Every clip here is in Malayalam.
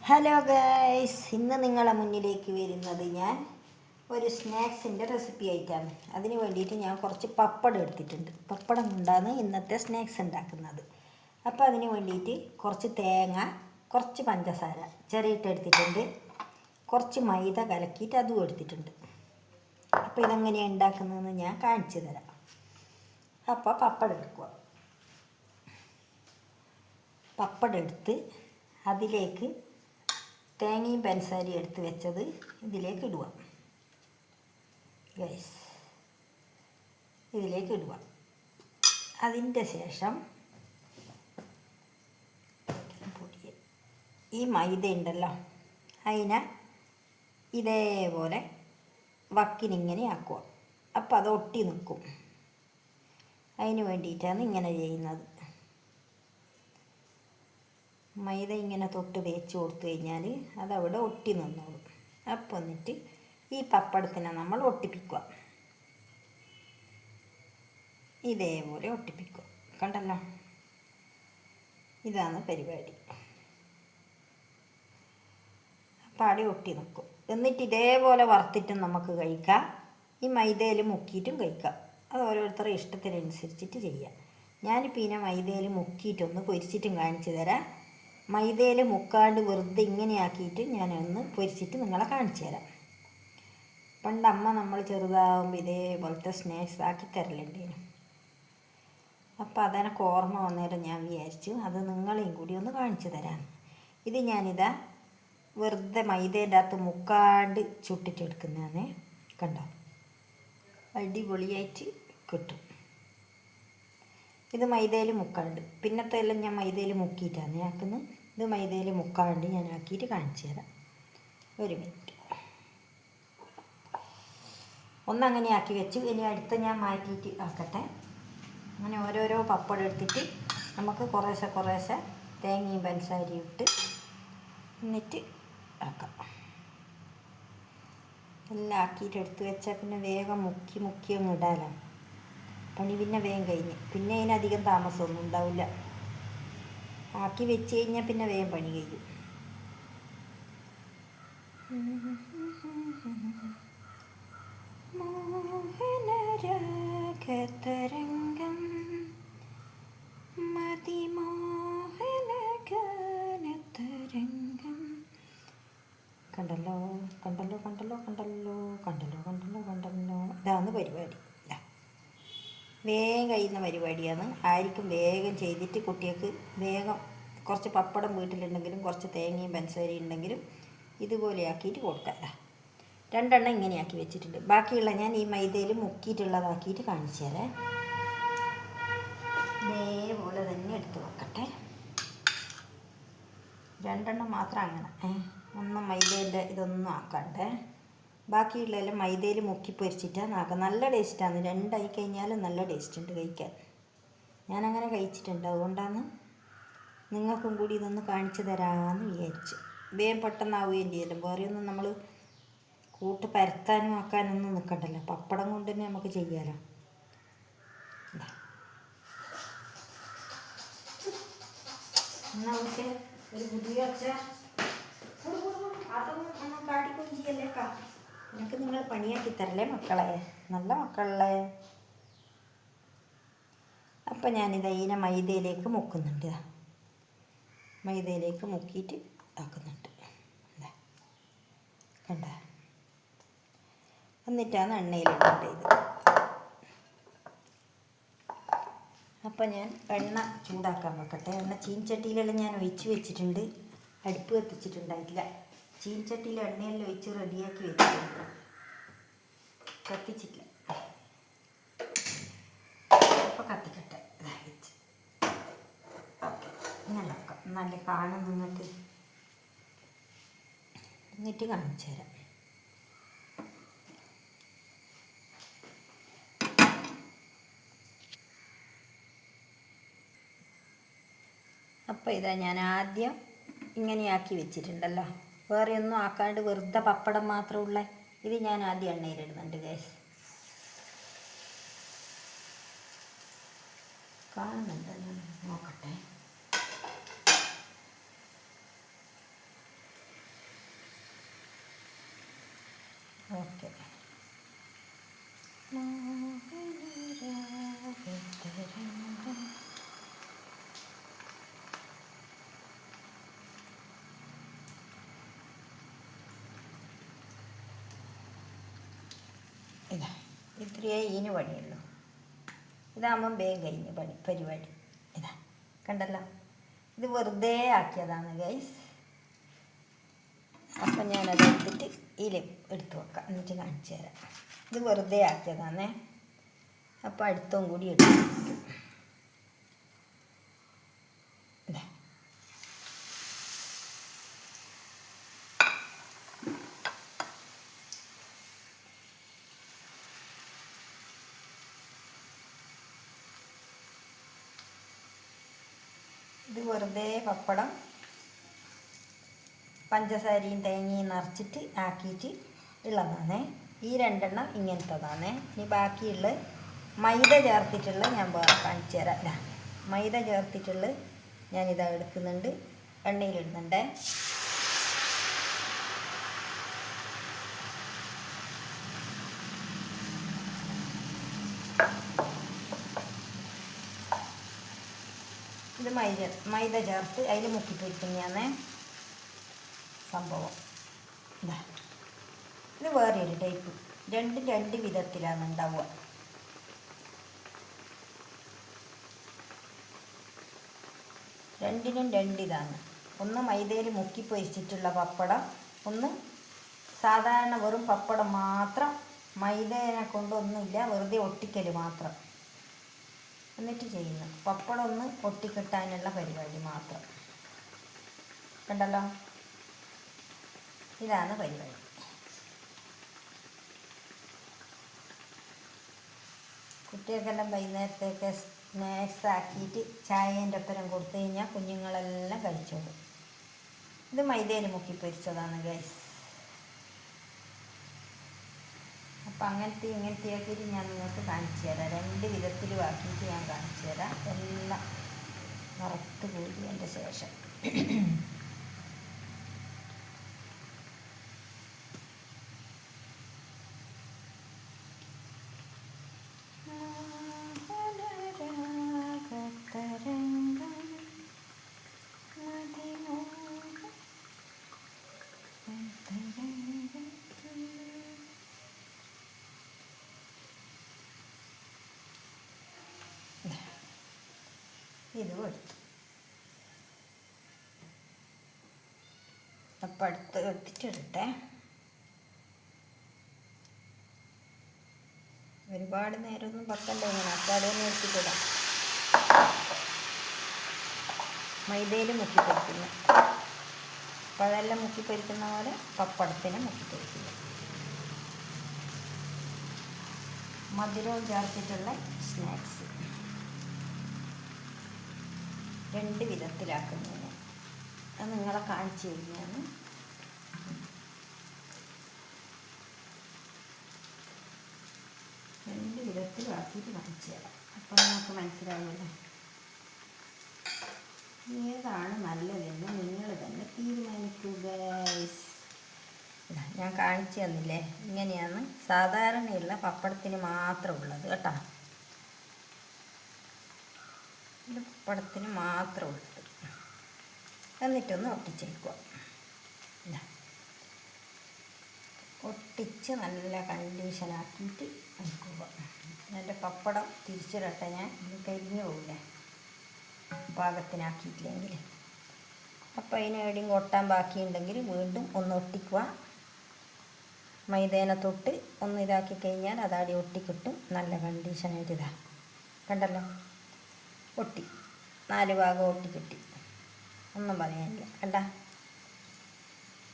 ഹലോ ഗൈസ്, ഇന്ന് നിങ്ങളെ മുന്നിലേക്ക് വരുന്നത് ഞാൻ ഒരു സ്നാക്സിൻ്റെ റെസിപ്പി ആയിട്ടാണ്. അതിന് വേണ്ടിയിട്ട് ഞാൻ കുറച്ച് പപ്പടം എടുത്തിട്ടുണ്ട്. പപ്പടം കൊണ്ടാണ് ഇന്നത്തെ സ്നാക്സ് ഉണ്ടാക്കുന്നത്. അപ്പോൾ അതിന് വേണ്ടിയിട്ട് കുറച്ച് തേങ്ങ, കുറച്ച് പഞ്ചസാര ചെറിയിട്ട് എടുത്തിട്ടുണ്ട്, കുറച്ച് മൈദ കലക്കിയിട്ട് അതും എടുത്തിട്ടുണ്ട്. അപ്പോൾ ഇതെങ്ങനെയാണ് ഉണ്ടാക്കുന്നതെന്ന് ഞാൻ കാണിച്ചു തരാം. അപ്പോൾ പപ്പടം എടുക്കുക. പപ്പടം എടുത്ത് അതിലേക്ക് തേങ്ങയും പഞ്ചസാരയും എടുത്ത് വെച്ചത് ഇതിലേക്ക് ഇടുക. ഗൈസ്, ഇതിലേക്ക് ഇടുക. അതിൻ്റെ ശേഷം ഈ മൈദ ഉണ്ടല്ലോ, അതിനെ ഇതേപോലെ വക്കിനിങ്ങനെ ആക്കുക. അപ്പം അത് ഒട്ടി നിൽക്കും. അതിന് വേണ്ടിയിട്ടാണ് ഇങ്ങനെ ചെയ്യുന്നത്. മൈദ ഇങ്ങനെ തൊട്ട് തേച്ച് കൊടുത്തു കഴിഞ്ഞാൽ അതവിടെ ഒട്ടി നിന്നോളും. അപ്പോൾ എന്നിട്ട് ഈ പപ്പടത്തിനെ നമ്മൾ ഒട്ടിപ്പിക്കുക. ഇതേപോലെ ഒട്ടിപ്പിക്കുക. കണ്ടല്ലോ, ഇതാണ് പരിപാടി. പാടി ഒട്ടി നിൽക്കും. എന്നിട്ട് ഇതേപോലെ വറുത്തിട്ടും നമുക്ക് കഴിക്കാം, ഈ മൈദയിൽ മുക്കിയിട്ടും കഴിക്കാം. അത് ഓരോരുത്തരുടെ ഇഷ്ടത്തിനനുസരിച്ചിട്ട് ചെയ്യാം. ഞാനിപ്പോൾ ഇതിനെ മൈദയിൽ മുക്കിയിട്ടൊന്ന് പൊരിച്ചിട്ടും കാണിച്ചു തരാം. മൈദയിൽ മുക്കാണ്ട് വെറുതെ ഇങ്ങനെയാക്കിയിട്ട് ഞാനൊന്ന് പൊരിച്ചിട്ട് നിങ്ങളെ കാണിച്ചു തരാം. പണ്ട് അമ്മ നമ്മൾ ചെറുതാകുമ്പോൾ ഇതേപോലത്തെ സ്നാക്സ് ആക്കി തരലുണ്ടേനു. അപ്പോൾ അതെനിക്ക് ഓർമ്മ വന്നേരം ഞാൻ വിചാരിച്ചു അത് നിങ്ങളെയും കൂടി ഒന്ന് കാണിച്ചു തരാം. ഇത് ഞാനിതാ വെറുതെ മൈദേൻ്റെ അകത്ത് മുക്കാണ്ട് ചുട്ടിട്ടെടുക്കുന്നതാണ്. കണ്ടോ, അടിപൊളിയായിട്ട് കിട്ടും. ഇത് മൈദയിൽ മുക്കാണ്ട്, പിന്നത്തെ എല്ലാം ഞാൻ മൈദയിൽ മുക്കിയിട്ടാണ് ആക്കുന്നത്. ഇത് മൈദയിൽ മുക്കാണ്ട് ഞാൻ ആക്കിയിട്ട് കാണിച്ചു തരാം. ഒരു മിനിറ്റ്, ഒന്നങ്ങനെ ആക്കി വെച്ചു. ഇനി അടുത്ത ഞാൻ മാറ്റിയിട്ട് ആക്കട്ടെ. അങ്ങനെ ഓരോരോ പപ്പടം എടുത്തിട്ട് നമുക്ക് കുറേശ്ശെ കുറേശ്ശെ തേങ്ങയും പഞ്ചസാരയും ഇട്ട് എന്നിട്ട് ആക്കാം. എല്ലാം ആക്കിയിട്ട് എടുത്ത് വെച്ചാൽ പിന്നെ വേഗം മുക്കി അങ്ങ് ഇടാലോ. പണി പിന്നെ വേഗം കഴിഞ്ഞ്, പിന്നെ അതിനധികം താമസമൊന്നും ഉണ്ടാവില്ല. ആക്കി വെച്ച് കഴിഞ്ഞാൽ പിന്നെ വേഗം പണി കഴിയും. മോഹനരാഗതരംഗം മതിമോഹനഗാനതരംഗം. കണ്ടല്ലോ കണ്ടല്ലോ കണ്ടല്ലോ കണ്ടല്ലോ കണ്ടല്ലോ കണ്ടല്ലോ കണ്ടല്ലോ. ഇതാണ് പരിപാടി. വേഗം കഴിയുന്ന പരിപാടിയാണ്. ആയിരിക്കും വേഗം ചെയ്തിട്ട് കുട്ടികൾക്ക് വേഗം കുറച്ച് പപ്പടം വീട്ടിലുണ്ടെങ്കിലും കുറച്ച് തേങ്ങയും പഞ്ചസാരയും ഉണ്ടെങ്കിലും ഇതുപോലെ ആക്കിയിട്ട് കൊടുക്കാം. രണ്ടെണ്ണം ഇങ്ങനെയാക്കി വെച്ചിട്ടുണ്ട്. ബാക്കിയുള്ള ഞാൻ ഈ മൈദയിൽ മുക്കിയിട്ടുള്ളതാക്കിയിട്ട് കാണിച്ചു തരാം. ഇതേപോലെ തന്നെ എടുത്ത് വെക്കട്ടെ. രണ്ടെണ്ണം മാത്രം അങ്ങനെ, ഒന്നും മൈദേൻ്റെ ഇതൊന്നും ആക്കണ്ടേ. ബാക്കിയുള്ളതെല്ലാം മൈദയിൽ മുക്കി പൊരിച്ചിട്ടാണ് ആക്കുക. നല്ല ടേസ്റ്റാണ്. രണ്ടായി കഴിഞ്ഞാലും നല്ല ടേസ്റ്റ് ഉണ്ട് കഴിക്കാൻ. ഞാനങ്ങനെ കഴിച്ചിട്ടുണ്ട്. അതുകൊണ്ടാണ് നിങ്ങൾക്കും കൂടി ഇതൊന്ന് കാണിച്ചു തരാമെന്ന് വിചാരിച്ചു. വേഗം പെട്ടെന്നാവുകയും ചെയ്യല്ലോ. വേറെയൊന്നും നമ്മൾ കൂട്ട് പരത്താനും ആക്കാനൊന്നും നിൽക്കണ്ടല്ലോ. പപ്പടം കൊണ്ട് തന്നെ നമുക്ക് ചെയ്യാമല്ലോ. എന്നാ നമുക്ക് ഒരു പുതിയ വെച്ച അതൊന്നും ഒന്നും കാട്ടിക്കൊന്നും ചെയ്യല്ലേക്കാ. എനിക്ക് നിങ്ങൾ പണിയാക്കി തരല്ലേ മക്കളെ, നല്ല മക്കളെ. അപ്പം ഞാനിത് ഇതിനെ മൈദയിലേക്ക് മുക്കുന്നുണ്ട്. മൈദയിലേക്ക് മുക്കിയിട്ട് ആക്കുന്നുണ്ട്. കണ്ട, എന്നിട്ടാണ് എണ്ണയിലിടേണ്ടത് ഇത്. അപ്പം ഞാൻ എണ്ണ ചൂടാക്കാൻ വെക്കട്ടെ. എണ്ണ ചീൻചട്ടിയിലെല്ലാം ഞാൻ ഒഴിച്ച് വെച്ചിട്ടുണ്ട്. അടുപ്പ് കത്തിച്ചിട്ടുണ്ടായിട്ടില്ല. ചീൻചട്ടിയിൽ എണ്ണയെല്ലാം ഒഴിച്ച് റെഡിയാക്കി വെച്ചിട്ടുണ്ട്. കത്തിച്ചിട്ടില്ല. അപ്പോൾ കത്തിക്കട്ടെ. വെച്ച് ഓക്കെ, ഇങ്ങനെ വെക്കാം. നല്ല കാണും നിങ്ങൾക്ക്. എന്നിട്ട് കാണിച്ചു തരാം. അപ്പോൾ ഇതാ ഞാൻ ആദ്യം ഇങ്ങനെയാക്കി വെച്ചിട്ടുണ്ടല്ലോ. വേറെ ഒന്നും ആക്കാണ്ട് വെറുതെ പപ്പടം മാത്രമുള്ള ഇത് ഞാൻ ആദ്യം എണ്ണയിലിടുന്നുണ്ട്. ഗൈസ്, കാണുന്നുണ്ടല്ലോ, നോക്കട്ടെ. ഓക്കെ. ഇതാ ഇത്രയേ ഇതിന് പണിയുള്ളൂ. ഇതാകുമ്പം വേഗം കഴിഞ്ഞ് പരിപാടി. ഇതാ കണ്ടല്ലോ, ഇത് വെറുതെ ആക്കിയതാണ് ഗൈസ്. അപ്പം ഞാനത് എടുത്തിട്ട് ഇതിൽ എടുത്ത് വെക്കാം, എന്നിട്ട് കാണിച്ചു തരാം. ഇത് വെറുതെ ആക്കിയതാണേ. അപ്പോൾ അടുത്തും കൂടി എടുത്ത് ഇതാ. ഇത് വെറുതെ പപ്പടം പഞ്ചസാരയും തേങ്ങയും നിറച്ചിട്ട് ആക്കിയിട്ട് ഉള്ളതാണ്. ഈ രണ്ടെണ്ണം ഇങ്ങനത്തതാണ്. ഇനി ബാക്കിയുള്ള മൈദ ചേർത്തിട്ടുള്ള ഞാൻ കാണിച്ചു തരാം. അല്ല, മൈദ ചേർത്തിട്ടുള്ള ഞാനിതാ എടുക്കുന്നുണ്ട്, എണ്ണയിലിടുന്നുണ്ട്. ഇത് മൈദ ചേർത്ത് അതിൽ മുക്കിപ്പൊരിക്കുന്നതാണ് സംഭവം. ഇതാ ഇത് വേറെ ഒരു ടൈപ്പ്. രണ്ട് വിധത്തിലാണ് ഉണ്ടാവുക. രണ്ടിനും രണ്ടിതാണ്. ഒന്ന് മൈദയിൽ മുക്കിപ്പൊരിച്ചിട്ടുള്ള പപ്പടം, ഒന്ന് സാധാരണ വെറും പപ്പടം മാത്രം, മൈദേനെ കൊണ്ടൊന്നുമില്ല, വെറുതെ ഒട്ടിക്കൽ മാത്രം. എന്നിട്ട് ചെയ്യുന്നു പപ്പടം ഒന്ന് ഒട്ടിക്കിട്ടാനുള്ള പരിപാടി മാത്രം. കണ്ടല്ലോ, ഇതാണ് പരിപാടി. കുട്ടികൾക്കെല്ലാം വൈകുന്നേരത്തേക്ക് സ്നാക്സ് ആക്കിയിട്ട് ചായേൻ്റെ ഒപ്പരം കൊടുത്തു കഴിഞ്ഞാൽ കുഞ്ഞുങ്ങളെല്ലാം കഴിച്ചോളും. ഇത് മൈദയിൽ മുക്കിപ്പൊരിച്ചതാണ് ഗൈസ്. അപ്പം ഇങ്ങനത്തെ ആക്കിയിട്ട് ഞാൻ നിങ്ങൾക്ക് കാണിച്ചു തരാം. രണ്ട് വിധത്തിലും ആക്കിയിട്ട് ഞാൻ കാണിച്ചു തരാം. എല്ലാം വറുത്ത് കൂടിയതിൻ്റെ ശേഷം ഇതും എടുത്തു. അപ്പം അടുത്ത് എടുത്തിട്ടെടുത്തേ. ഒരുപാട് നേരമൊന്നും വെക്കണ്ട, ഇങ്ങനെ അപ്പം അതൊന്നും എടുത്തിട്ടിടാം. മൈദയിൽ മുക്കിപ്പൊരിക്കുന്നു, പഴമെല്ലാം മുക്കിപ്പൊരിക്കുന്ന പോലെ പപ്പടത്തിന് മുക്കിപ്പൊരിക്കുന്നു. മധുരവും ചേർത്തിട്ടുള്ള സ്നാക്സ് രണ്ട് വിധത്തിലാക്കുന്നതിന് അത് നിങ്ങളെ കാണിച്ചു കഴിഞ്ഞാണ്. രണ്ട് വിധത്തിലാക്കിയിട്ട് കാണിച്ചു തരാം. അപ്പം നമുക്ക് മനസ്സിലാവുമല്ലോ ഏതാണ് നല്ലതെന്ന് നിങ്ങൾ തന്നെ തീരുമാനിക്കുക. ഞാൻ കാണിച്ചു തന്നില്ലേ, ഇങ്ങനെയാണ് സാധാരണയുള്ള പപ്പടത്തിന് മാത്രം ഉള്ളത് കേട്ടോ. ഇത് പപ്പടത്തിന് മാത്രം ഉള്ളത്. എന്നിട്ടൊന്ന് ഒട്ടിച്ചേക്കുക. ഒട്ടിച്ച് നല്ല കണ്ടീഷനാക്കിയിട്ട് വയ്ക്കുക. എൻ്റെ പപ്പടം തിരിച്ചിടട്ടെ, ഞാൻ ഇത് കരിഞ്ഞു പോകില്ലേ പാകത്തിനാക്കിയിട്ടില്ലെങ്കിൽ. അപ്പോൾ അതിന് എവിടെയും കൊട്ടാൻ ബാക്കിയുണ്ടെങ്കിൽ വീണ്ടും ഒന്ന് ഒട്ടിക്കുക. മൈദേനെ തൊട്ട് ഒന്ന് ഇതാക്കി കഴിഞ്ഞാൽ അതാടി ഒട്ടിക്കിട്ടും. നല്ല കണ്ടീഷനായിട്ട് ഇതാ കണ്ടല്ലോ, ഒട്ടി 4 ഭാഗം ഒട്ടിക്കിട്ടി, ഒന്നും പറയാനില്ല. കണ്ട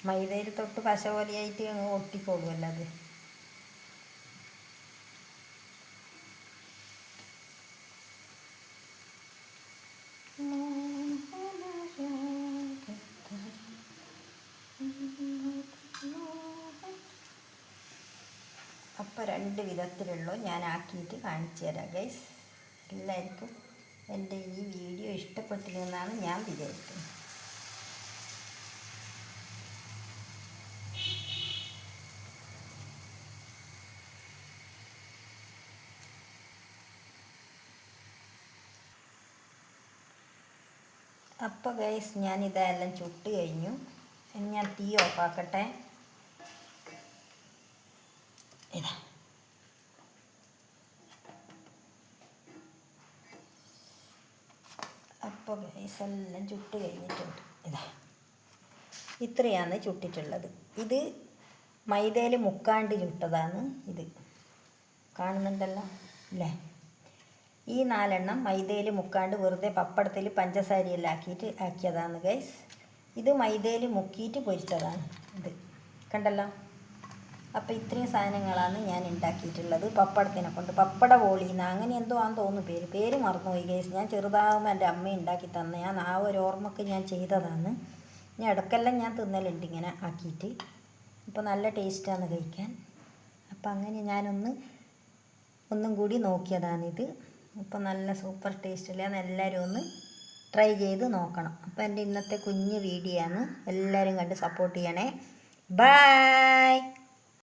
മൈദയിൽ തൊട്ട് പശ പോലെയായിട്ട് അങ്ങ് ഒട്ടിക്കോളുമല്ലോ അത്. അപ്പോൾ രണ്ട് വിധത്തിലുള്ള ഞാൻ ആക്കിയിട്ട് കാണിച്ചു തരാം ഗൈസ്. എല്ലാവർക്കും എൻ്റെ ഈ വീഡിയോ ഇഷ്ടപ്പെട്ടില്ലെന്നാണ് ഞാൻ വിചാരിക്കുന്നത്. അപ്പോൾ ഗൈസ് ഞാനിതെല്ലാം ചുട്ട് കഴിഞ്ഞു. ഇനി ഞാൻ തീ ഓഫാക്കട്ടെ. ഇതാ അപ്പോൾ ഗൈസ് എല്ലാം ചുട്ട് കഴിഞ്ഞിട്ടുണ്ട്. ഇതാ ഇത്രയാണ് ചുട്ടിട്ടുള്ളത്. ഇത് മൈദയിൽ മുക്കാണ്ട് ചുട്ടതാണ്. ഇത് കാണുന്നുണ്ടല്ലോ അല്ലേ? ഈ 4 എണ്ണം മൈദയിൽ മുക്കാണ്ട് വെറുതെ പപ്പടത്തിൽ പഞ്ചസാരയെല്ലാം ആക്കിയതാണ് ഗൈസ്. ഇത് മൈദയിൽ മുക്കിയിട്ട് പൊരിച്ചതാണ്. ഇത് കണ്ടല്ലോ. അപ്പോൾ ഇത്രയും സാധനങ്ങളാണ് ഞാൻ ഉണ്ടാക്കിയിട്ടുള്ളത് പപ്പടത്തിനെ കൊണ്ട്. പപ്പട പോളീന്ന് അങ്ങനെ എന്തോ ആണെന്ന് തോന്നുന്നു പേര് മറന്നുപോയി ഗൈസ്. ഞാൻ ചെറുതാകുമ്പോൾ എൻ്റെ അമ്മ ഉണ്ടാക്കി തന്നെ, ഞാൻ ആ ഒരു ഓർമ്മക്ക് ഞാൻ ചെയ്തതാണ്. ഞാൻ ഇടയ്ക്കെല്ലാം ഞാൻ തിന്നലുണ്ട് ഇങ്ങനെ ആക്കിയിട്ട്. അപ്പോൾ നല്ല ടേസ്റ്റാണ് കഴിക്കാൻ. അപ്പോൾ അങ്ങനെ ഒന്നും കൂടി നോക്കിയതാണിത്. അപ്പോൾ നല്ല സൂപ്പർ ടേസ്റ്റിലാണ്. എല്ലാവരും ഒന്ന് ട്രൈ ചെയ്ത് നോക്കണം. അപ്പോൾ എൻ്റെ ഇന്നത്തെ കുഞ്ഞ് വീഡിയോ ആണ്. എല്ലാവരും കണ്ട് സപ്പോർട്ട് ചെയ്യണേ. ബൈ.